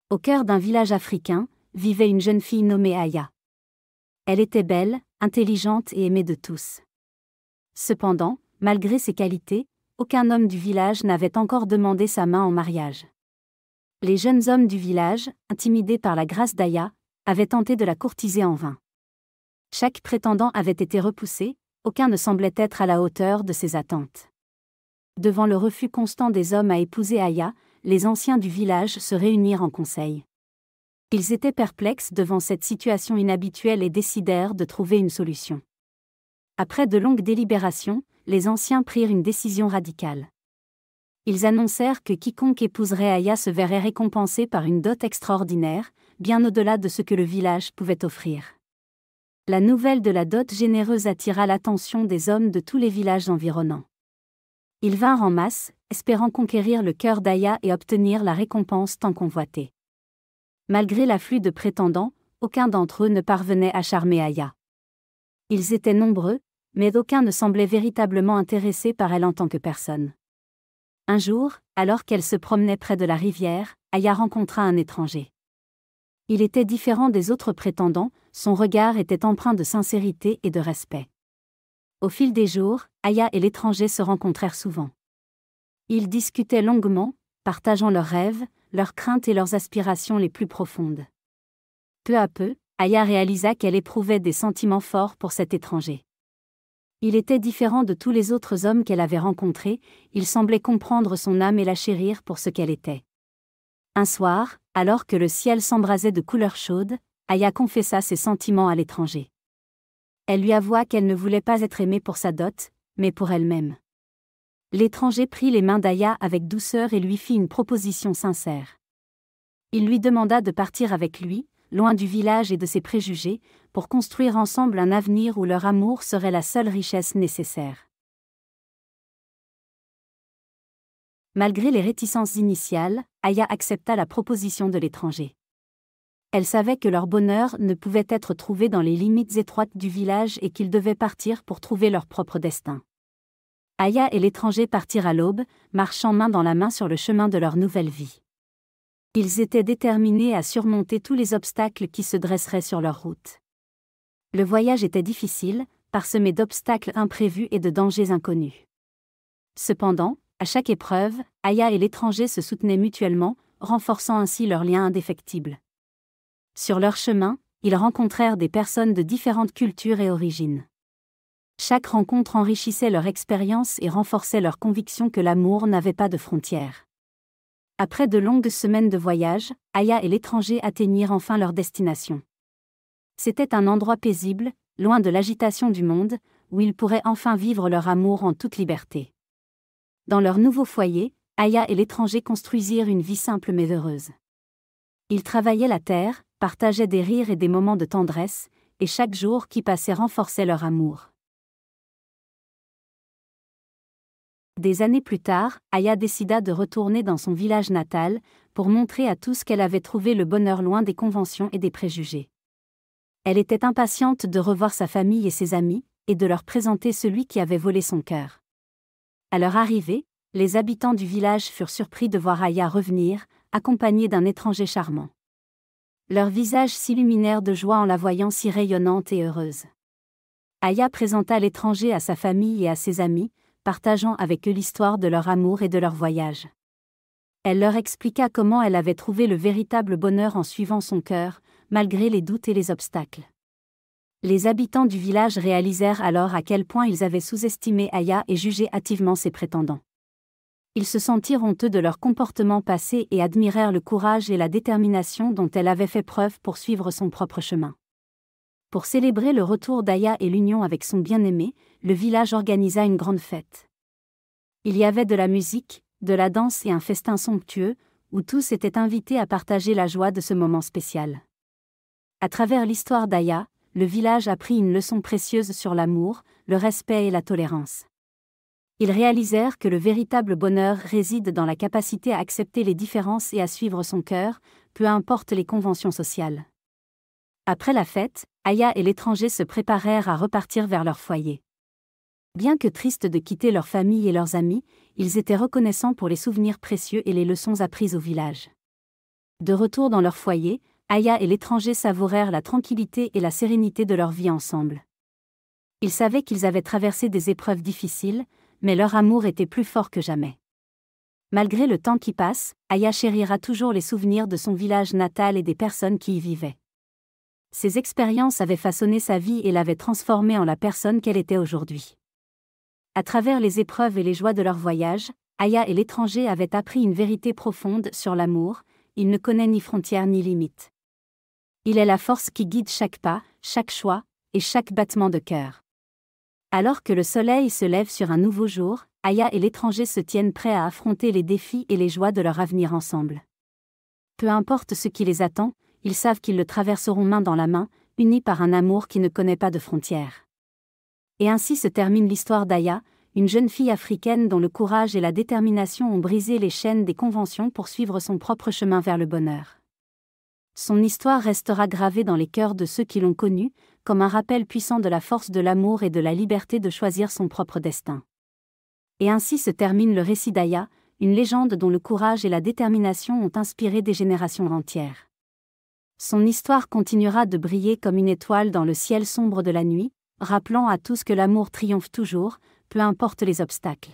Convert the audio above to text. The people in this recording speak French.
Au cœur d'un village africain, vivait une jeune fille nommée Aya. Elle était belle, intelligente et aimée de tous. Cependant, malgré ses qualités, aucun homme du village n'avait encore demandé sa main en mariage. Les jeunes hommes du village, intimidés par la grâce d'Aya, avaient tenté de la courtiser en vain. Chaque prétendant avait été repoussé, aucun ne semblait être à la hauteur de ses attentes. Devant le refus constant des hommes à épouser Aya, les anciens du village se réunirent en conseil. Ils étaient perplexes devant cette situation inhabituelle et décidèrent de trouver une solution. Après de longues délibérations, les anciens prirent une décision radicale. Ils annoncèrent que quiconque épouserait Aya se verrait récompensé par une dot extraordinaire, bien au-delà de ce que le village pouvait offrir. La nouvelle de la dot généreuse attira l'attention des hommes de tous les villages environnants. Ils vinrent en masse, espérant conquérir le cœur d'Aya et obtenir la récompense tant convoitée. Malgré l'afflux de prétendants, aucun d'entre eux ne parvenait à charmer Aya. Ils étaient nombreux, mais aucun ne semblait véritablement intéressé par elle en tant que personne. Un jour, alors qu'elle se promenait près de la rivière, Aya rencontra un étranger. Il était différent des autres prétendants, son regard était empreint de sincérité et de respect. Au fil des jours, Aya et l'étranger se rencontrèrent souvent. Ils discutaient longuement, partageant leurs rêves, leurs craintes et leurs aspirations les plus profondes. Peu à peu, Aya réalisa qu'elle éprouvait des sentiments forts pour cet étranger. Il était différent de tous les autres hommes qu'elle avait rencontrés, il semblait comprendre son âme et la chérir pour ce qu'elle était. Un soir, alors que le ciel s'embrasait de couleurs chaudes, Aya confessa ses sentiments à l'étranger. Elle lui avoua qu'elle ne voulait pas être aimée pour sa dot, mais pour elle-même. L'étranger prit les mains d'Aya avec douceur et lui fit une proposition sincère. Il lui demanda de partir avec lui, loin du village et de ses préjugés, pour construire ensemble un avenir où leur amour serait la seule richesse nécessaire. Malgré les réticences initiales, Aya accepta la proposition de l'étranger. Elle savait que leur bonheur ne pouvait être trouvé dans les limites étroites du village et qu'ils devaient partir pour trouver leur propre destin. Aya et l'étranger partirent à l'aube, marchant main dans la main sur le chemin de leur nouvelle vie. Ils étaient déterminés à surmonter tous les obstacles qui se dresseraient sur leur route. Le voyage était difficile, parsemé d'obstacles imprévus et de dangers inconnus. Cependant, à chaque épreuve, Aya et l'étranger se soutenaient mutuellement, renforçant ainsi leur lien indéfectible. Sur leur chemin, ils rencontrèrent des personnes de différentes cultures et origines. Chaque rencontre enrichissait leur expérience et renforçait leur conviction que l'amour n'avait pas de frontières. Après de longues semaines de voyage, Aya et l'étranger atteignirent enfin leur destination. C'était un endroit paisible, loin de l'agitation du monde, où ils pourraient enfin vivre leur amour en toute liberté. Dans leur nouveau foyer, Aya et l'étranger construisirent une vie simple mais heureuse. Ils travaillaient la terre, partageaient des rires et des moments de tendresse, et chaque jour qui passait renforçait leur amour. Des années plus tard, Aya décida de retourner dans son village natal, pour montrer à tous qu'elle avait trouvé le bonheur loin des conventions et des préjugés. Elle était impatiente de revoir sa famille et ses amis, et de leur présenter celui qui avait volé son cœur. À leur arrivée, les habitants du village furent surpris de voir Aya revenir, accompagnée d'un étranger charmant. Leurs visages s'illuminèrent de joie en la voyant si rayonnante et heureuse. Aya présenta l'étranger à sa famille et à ses amis, partageant avec eux l'histoire de leur amour et de leur voyage. Elle leur expliqua comment elle avait trouvé le véritable bonheur en suivant son cœur, malgré les doutes et les obstacles. Les habitants du village réalisèrent alors à quel point ils avaient sous-estimé Aya et jugé hâtivement ses prétendants. Ils se sentirent honteux de leur comportement passé et admirèrent le courage et la détermination dont elle avait fait preuve pour suivre son propre chemin. Pour célébrer le retour d'Aya et l'union avec son bien-aimé, le village organisa une grande fête. Il y avait de la musique, de la danse et un festin somptueux, où tous étaient invités à partager la joie de ce moment spécial. À travers l'histoire d'Aya, le village apprit une leçon précieuse sur l'amour, le respect et la tolérance. Ils réalisèrent que le véritable bonheur réside dans la capacité à accepter les différences et à suivre son cœur, peu importe les conventions sociales. Après la fête, Aya et l'étranger se préparèrent à repartir vers leur foyer. Bien que tristes de quitter leur famille et leurs amis, ils étaient reconnaissants pour les souvenirs précieux et les leçons apprises au village. De retour dans leur foyer, Aya et l'étranger savourèrent la tranquillité et la sérénité de leur vie ensemble. Ils savaient qu'ils avaient traversé des épreuves difficiles, mais leur amour était plus fort que jamais. Malgré le temps qui passe, Aya chérira toujours les souvenirs de son village natal et des personnes qui y vivaient. Ces expériences avaient façonné sa vie et l'avaient transformée en la personne qu'elle était aujourd'hui. À travers les épreuves et les joies de leur voyage, Aya et l'étranger avaient appris une vérité profonde sur l'amour: il ne connaît ni frontières ni limites. Il est la force qui guide chaque pas, chaque choix, et chaque battement de cœur. Alors que le soleil se lève sur un nouveau jour, Aya et l'étranger se tiennent prêts à affronter les défis et les joies de leur avenir ensemble. Peu importe ce qui les attend, ils savent qu'ils le traverseront main dans la main, unis par un amour qui ne connaît pas de frontières. Et ainsi se termine l'histoire d'Aya, une jeune fille africaine dont le courage et la détermination ont brisé les chaînes des conventions pour suivre son propre chemin vers le bonheur. Son histoire restera gravée dans les cœurs de ceux qui l'ont connue, comme un rappel puissant de la force de l'amour et de la liberté de choisir son propre destin. Et ainsi se termine le récit d'Aya, une légende dont le courage et la détermination ont inspiré des générations entières. Son histoire continuera de briller comme une étoile dans le ciel sombre de la nuit, rappelant à tous que l'amour triomphe toujours, peu importe les obstacles.